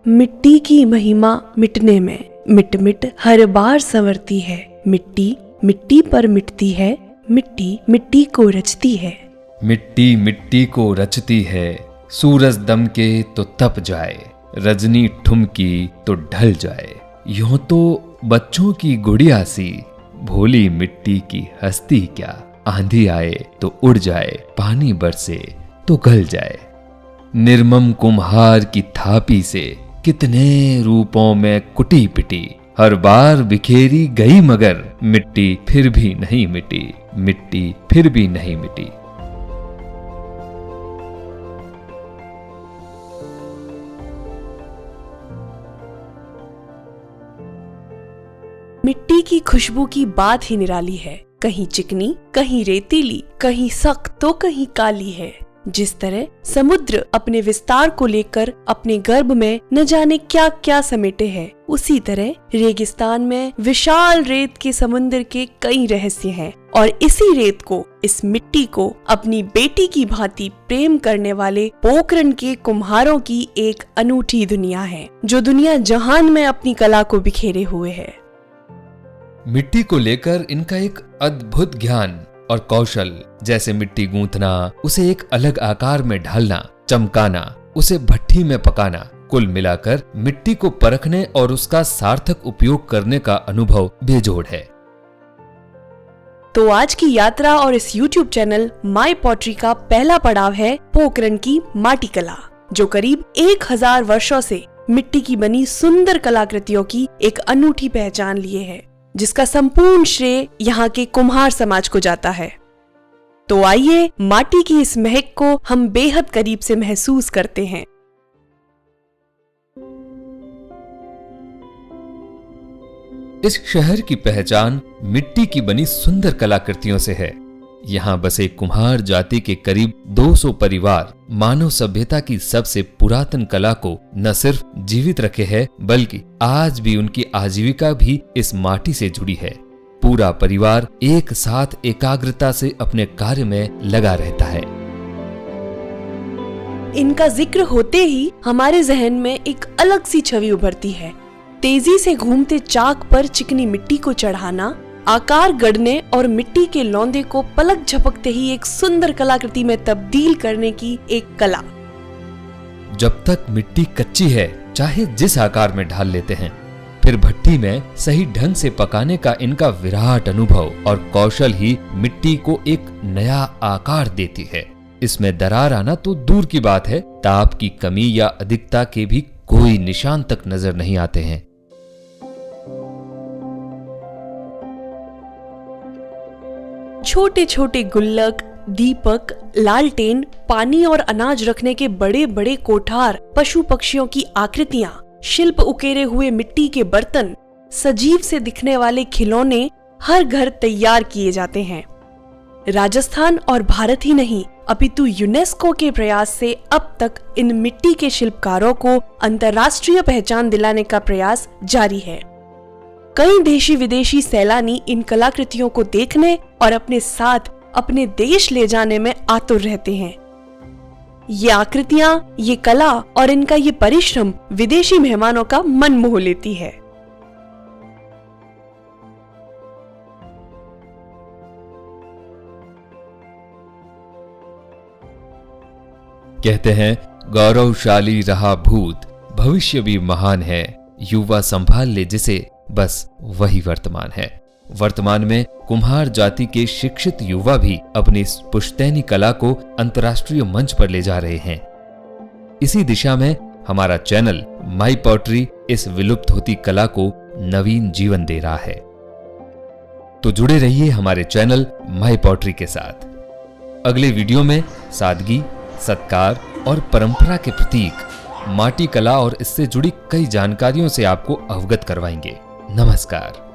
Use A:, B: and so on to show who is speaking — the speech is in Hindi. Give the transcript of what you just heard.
A: मिट्टी की महिमा मिटने में, मिट मिट हर बार संवरती है। मिट्टी मिट्टी पर मिटती है, मिट्टी मिट्टी को रचती है।
B: मिट्टी मिट्टी को रचती है, सूरज दमके तो तप जाए, रजनी ठुमकी तो ढल जाए। यूं तो बच्चों की गुड़िया सी, भोली मिट्टी की हस्ती क्या। आंधी आए तो उड़ जाए, पानी बरसे तो गल जाए। निर्मम कुम्हार की थापी से कितने रूपों में कुटी पिटी, हर बार बिखेरी गई मगर मिट्टी फिर भी नहीं मिटी, मिट्टी फिर भी नहीं मिटी।
A: मिट्टी की खुशबू की बात ही निराली है। कहीं चिकनी, कहीं रेतीली, कहीं सख्त तो कहीं काली है। जिस तरह समुद्र अपने विस्तार को लेकर अपने गर्भ में न जाने क्या क्या समेटे है, उसी तरह रेगिस्तान में विशाल रेत के समुद्र के कई रहस्य हैं। और इसी रेत को, इस मिट्टी को अपनी बेटी की भांति प्रेम करने वाले पोखरण के कुम्हारों की एक अनूठी दुनिया है, जो दुनिया जहान में अपनी कला को बिखेरे हुए है।
B: मिट्टी को लेकर इनका एक अद्भुत ज्ञान और कौशल, जैसे मिट्टी गूंथना, उसे एक अलग आकार में ढालना, चमकाना, उसे भट्ठी में पकाना, कुल मिलाकर मिट्टी को परखने और उसका सार्थक उपयोग करने का अनुभव बेजोड़ है।
A: तो आज की यात्रा और इस YouTube चैनल माई पॉटरी का पहला पड़ाव है पोखरण की माटी कला, जो करीब 1000 वर्षों से मिट्टी की बनी सुंदर कलाकृतियों की एक अनूठी पहचान लिए है, जिसका संपूर्ण श्रेय यहाँ के कुम्हार समाज को जाता है। तो आइए माटी की इस महक को हम बेहद करीब से महसूस करते हैं।
B: इस शहर की पहचान मिट्टी की बनी सुंदर कलाकृतियों से है। यहाँ बसे कुम्हार जाति के करीब 200 परिवार मानव सभ्यता की सबसे पुरातन कला को न सिर्फ जीवित रखे हैं, बल्कि आज भी उनकी आजीविका भी इस माटी से जुड़ी है। पूरा परिवार एक साथ एकाग्रता से अपने कार्य में लगा रहता है।
A: इनका जिक्र होते ही हमारे जहन में एक अलग सी छवि उभरती है। तेजी से घूमते चाक पर चिकनी मिट्टी को चढ़ाना, आकार गढ़ने और मिट्टी के लौंदे को पलक झपकते ही एक सुंदर कलाकृति में तब्दील करने की एक कला।
B: जब तक मिट्टी कच्ची है, चाहे जिस आकार में ढाल लेते हैं, फिर भट्टी में सही ढंग से पकाने का इनका विराट अनुभव और कौशल ही मिट्टी को एक नया आकार देती है। इसमें दरार आना तो दूर की बात है, ताप की कमी या अधिकता के भी कोई निशान तक नजर नहीं आते हैं।
A: छोटे छोटे गुल्लक, दीपक, लालटेन, पानी और अनाज रखने के बड़े बड़े कोठार, पशु पक्षियों की आकृतियां, शिल्प उकेरे हुए मिट्टी के बर्तन, सजीव से दिखने वाले खिलौने हर घर तैयार किए जाते हैं। राजस्थान और भारत ही नहीं, अपितु यूनेस्को के प्रयास से अब तक इन मिट्टी के शिल्पकारों को अंतर्राष्ट्रीय पहचान दिलाने का प्रयास जारी है। कई देशी विदेशी सैलानी इन कलाकृतियों को देखने और अपने साथ अपने देश ले जाने में आतुर रहते हैं। ये आकृतियां, ये कला और इनका ये परिश्रम विदेशी मेहमानों का मन मोह लेती है।
B: कहते हैं, गौरवशाली रहा भूत, भविष्य भी महान है। युवा संभाल ले जिसे, बस वही वर्तमान है। वर्तमान में कुम्हार जाति के शिक्षित युवा भी अपनी इस पुश्तैनी कला को अंतर्राष्ट्रीय मंच पर ले जा रहे हैं। इसी दिशा में हमारा चैनल माई पॉटरी इस विलुप्त होती कला को नवीन जीवन दे रहा है। तो जुड़े रहिए हमारे चैनल माई पॉटरी के साथ। अगले वीडियो में सादगी, सत्कार और परंपरा के प्रतीक माटी कला और इससे जुड़ी कई जानकारियों से आपको अवगत करवाएंगे। नमस्कार।